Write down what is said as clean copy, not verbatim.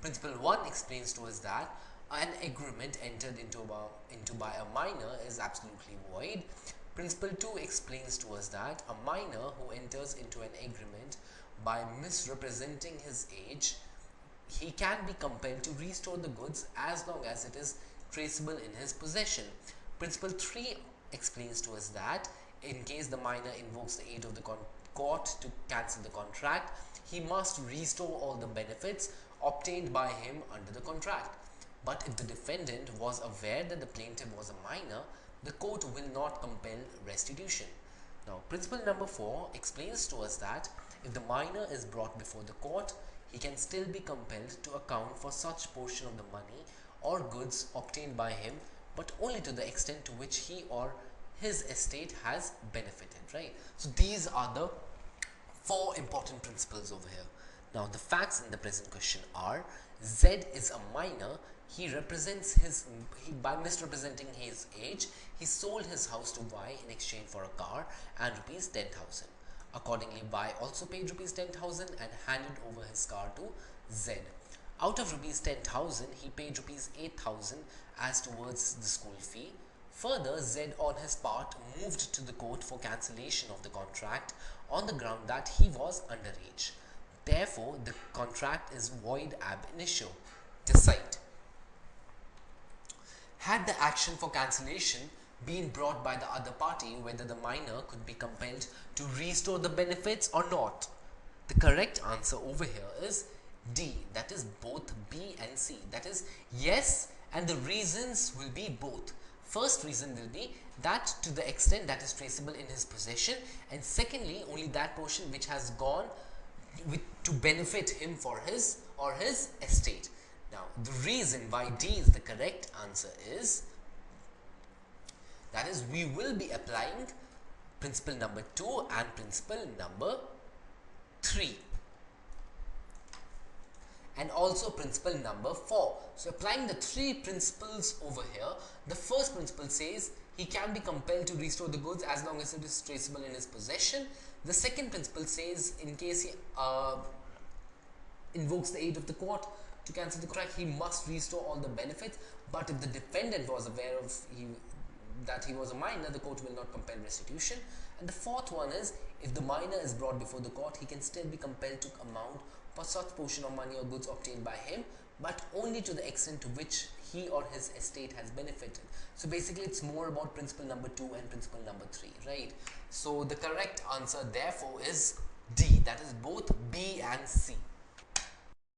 Principle 1 explains to us that an agreement entered into by a minor is absolutely void. Principle 2 explains to us that a minor who enters into an agreement by misrepresenting his age, he can be compelled to restore the goods as long as it is traceable in his possession. Principle 3 explains to us that in case the minor invokes the aid of the court to cancel the contract, he must restore all the benefits obtained by him under the contract. But if the defendant was aware that the plaintiff was a minor, the court will not compel restitution. Now, principle number 4 explains to us that if the minor is brought before the court, he can still be compelled to account for such portion of the money or goods obtained by him, but only to the extent to which he or his estate has benefited, right? So these are the 4 important principles over here. Now the facts in the present question are: Z is a minor. He by misrepresenting his age, he sold his house to Y in exchange for a car and rupees 10,000. Accordingly, Y also paid rupees 10,000 and handed over his car to Z. Out of rupees 10,000, he paid rupees 8,000 as towards the school fee. Further, Z on his part moved to the court for cancellation of the contract on the ground that he was underage. Therefore, the contract is void ab initio. Decide. Had the action for cancellation been brought by the other party, whether the minor could be compelled to restore the benefits or not? The correct answer over here is D, that is both B and C. That is yes, and the reasons will be both. First reason will be that to the extent that is traceable in his possession, and secondly only that portion which has gone to benefit him for his or his estate. Now the reason why D is the correct answer is, that is, we will be applying principle number 2 and principle number 3 and also principle number 4. So applying the 3 principles over here, the first principle says he can be compelled to restore the goods as long as it is traceable in his possession. The second principle says in case he invokes the aid of the court to cancel the contract, he must restore all the benefits. But if the defendant was aware of that he was a minor, the court will not compel restitution. And the fourth one is, if the minor is brought before the court, he can still be compelled to amount for such portion of money or goods obtained by him, but only to the extent to which he or his estate has benefited. So basically it's more about principle number 2 and principle number 3, right? So the correct answer therefore is D, that is both B and C.